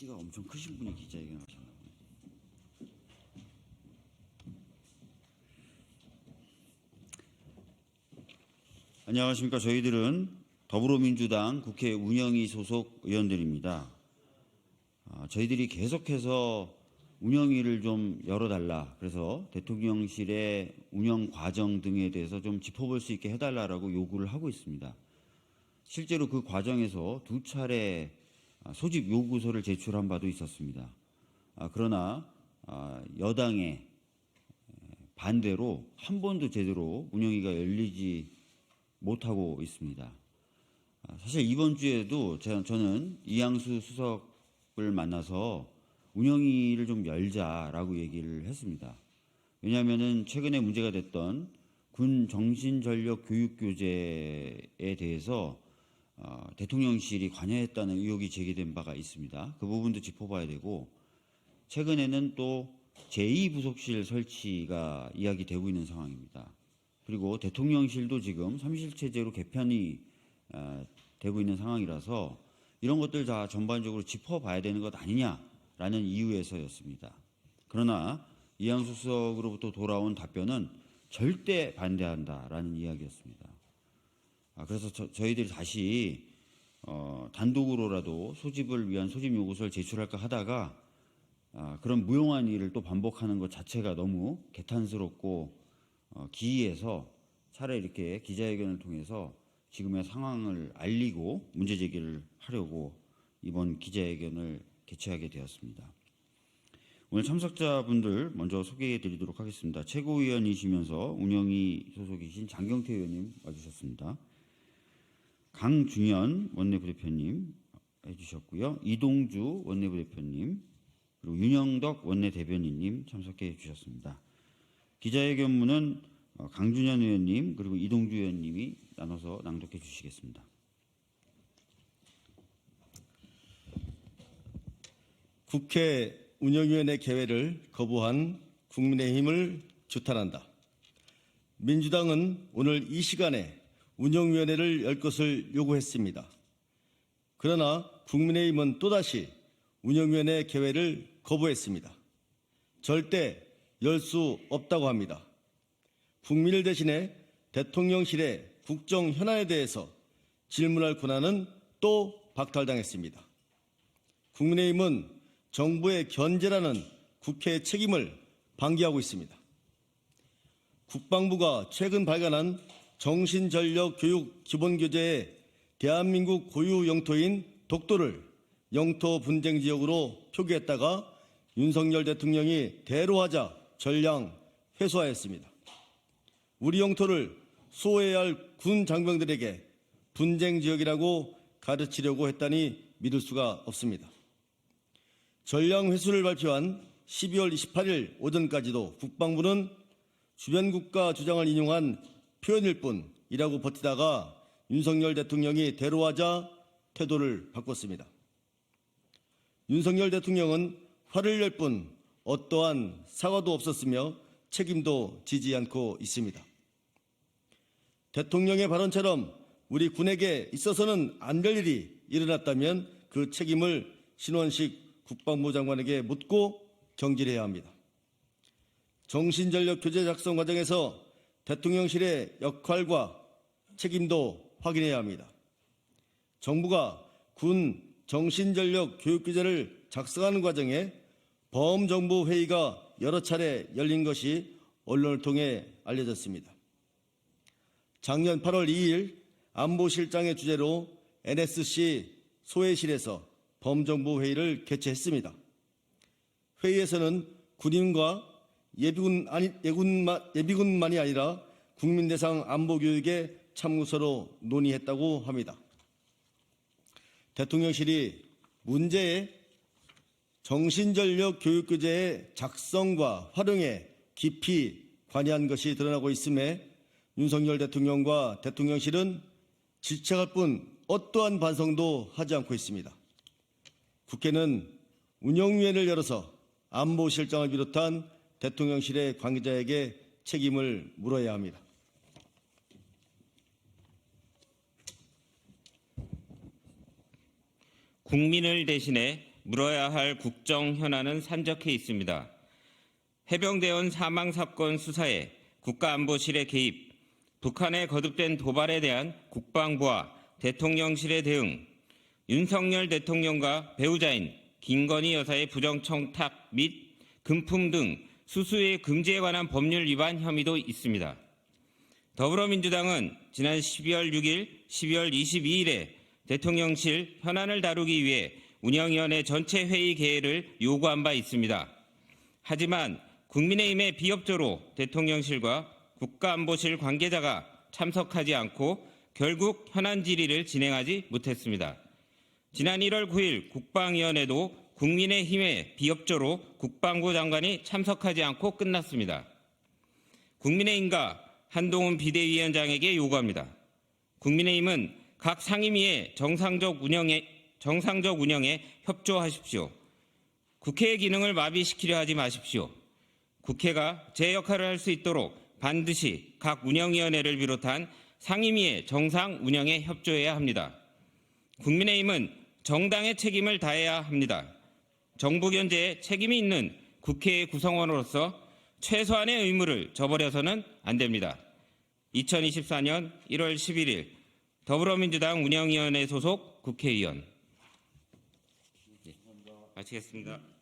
키가 엄청 크신 분이 기자회견 하셨나 보네. 안녕하십니까. 저희들은 더불어민주당 국회 운영위 소속 의원들입니다. 저희들이 계속해서 운영위를 좀 열어달라, 그래서 대통령실의 운영 과정 등에 대해서 좀 짚어볼 수 있게 해달라고 요구를 하고 있습니다. 실제로 그 과정에서 2차례 소집 요구서를 제출한 바도 있었습니다. 그러나 여당의 반대로 한 번도 제대로 운영위가 열리지 못하고 있습니다. 사실 이번 주에도 저는 이양수 수석을 만나서 운영위를 좀 열자라고 얘기를 했습니다. 왜냐하면은 최근에 문제가 됐던 군 정신전력 교육교재에 대해서 대통령실이 관여했다는 의혹이 제기된 바가 있습니다. 그 부분도 짚어봐야 되고, 최근에는 또 제2부속실 설치가 이야기되고 있는 상황입니다. 그리고 대통령실도 지금 삼실체제로 개편이 되고 있는 상황이라서 이런 것들 다 전반적으로 짚어봐야 되는 것 아니냐라는 이유에서였습니다. 그러나 이양수 수석으로부터 돌아온 답변은 절대 반대한다라는 이야기였습니다. 그래서 저희들이 다시 단독으로라도 소집을 위한 소집 요구서를 제출할까 하다가 그런 무용한 일을 또 반복하는 것 자체가 너무 개탄스럽고 기이해서 차라리 이렇게 기자회견을 통해서 지금의 상황을 알리고 문제 제기를 하려고 이번 기자회견을 개최하게 되었습니다. 오늘 참석자분들 먼저 소개해 드리도록 하겠습니다. 최고위원이시면서 운영위 소속이신 장경태 의원님 와주셨습니다. 강준현 원내부대표님 해주셨고요. 이동주 원내부대표님, 그리고 윤영덕 원내대변인님 참석해 주셨습니다. 기자회견문은 강준현 의원님 그리고 이동주 의원님이 나눠서 낭독해 주시겠습니다. 국회 운영위원회 개회를 거부한 국민의힘을 규탄한다. 민주당은 오늘 이 시간에 운영위원회를 열 것을 요구했습니다. 그러나 국민의힘은 또다시 운영위원회 개회를 거부했습니다. 절대 열 수 없다고 합니다. 국민을 대신해 대통령실의 국정 현안에 대해서 질문할 권한은 또 박탈당했습니다. 국민의힘은 정부의 견제라는 국회의 책임을 방기하고 있습니다. 국방부가 최근 발간한 정신전력 교육 기본교재에 대한민국 고유 영토인 독도를 영토 분쟁 지역으로 표기했다가 윤석열 대통령이 대로하자 전량 회수하였습니다. 우리 영토를 수호해야 할 군 장병들에게 분쟁 지역이라고 가르치려고 했다니 믿을 수가 없습니다. 전량 회수를 발표한 12월 28일 오전까지도 국방부는 주변 국가 주장을 인용한 표현일 뿐이라고 버티다가 윤석열 대통령이 대로하자 태도를 바꿨습니다. 윤석열 대통령은 화를 낼 뿐 어떠한 사과도 없었으며 책임도 지지 않고 있습니다. 대통령의 발언처럼 우리 군에게 있어서는 안 될 일이 일어났다면 그 책임을 신원식 국방부 장관에게 묻고 경질해야 합니다. 정신전력 교재 작성 과정에서 대통령실의 역할과 책임도 확인해야 합니다. 정부가 군 정신전력 교육교재를 작성하는 과정에 범정부 회의가 여러 차례 열린 것이 언론을 통해 알려졌습니다. 작년 8월 2일 안보실장의 주재로 NSC 소회실에서 범정부 회의를 개최했습니다. 회의에서는 군인과 예비군만이 아니라 국민 대상 안보 교육에 참고서로 논의했다고 합니다. 대통령실이 문제의 정신전력 교육교재의 작성과 활용에 깊이 관여한 것이 드러나고 있음에 윤석열 대통령과 대통령실은 질책할 뿐 어떠한 반성도 하지 않고 있습니다. 국회는 운영위원회를 열어서 안보실장을 비롯한 대통령실의 관계자에게 책임을 물어야 합니다. 국민을 대신해 물어야 할 국정 현안은 산적해 있습니다. 해병대원 사망 사건 수사에 국가안보실의 개입, 북한의 거듭된 도발에 대한 국방부와 대통령실의 대응, 윤석열 대통령과 배우자인 김건희 여사의 부정청탁 및 금품 등 수수의 금지에 관한 법률 위반 혐의도 있습니다. 더불어민주당은 지난 12월 6일, 12월 22일에 대통령실 현안을 다루기 위해 운영위원회 전체 회의 개회를 요구한 바 있습니다. 하지만 국민의힘의 비협조로 대통령실과 국가안보실 관계자가 참석하지 않고 결국 현안 질의를 진행하지 못했습니다. 지난 1월 9일 국방위원회도 국민의힘의 비협조로 국방부 장관이 참석하지 않고 끝났습니다. 국민의힘과 한동훈 비대위원장에게 요구합니다. 국민의힘은 각 상임위의 정상적 운영에 협조하십시오. 국회의 기능을 마비시키려 하지 마십시오. 국회가 제 역할을 할 수 있도록 반드시 각 운영위원회를 비롯한 상임위의 정상 운영에 협조해야 합니다. 국민의힘은 정당의 책임을 다해야 합니다. 정부 견제에 책임이 있는 국회의 구성원으로서 최소한의 의무를 저버려서는 안 됩니다. 2024년 1월 11일 더불어민주당 운영위원회 소속 국회의원. 마치겠습니다.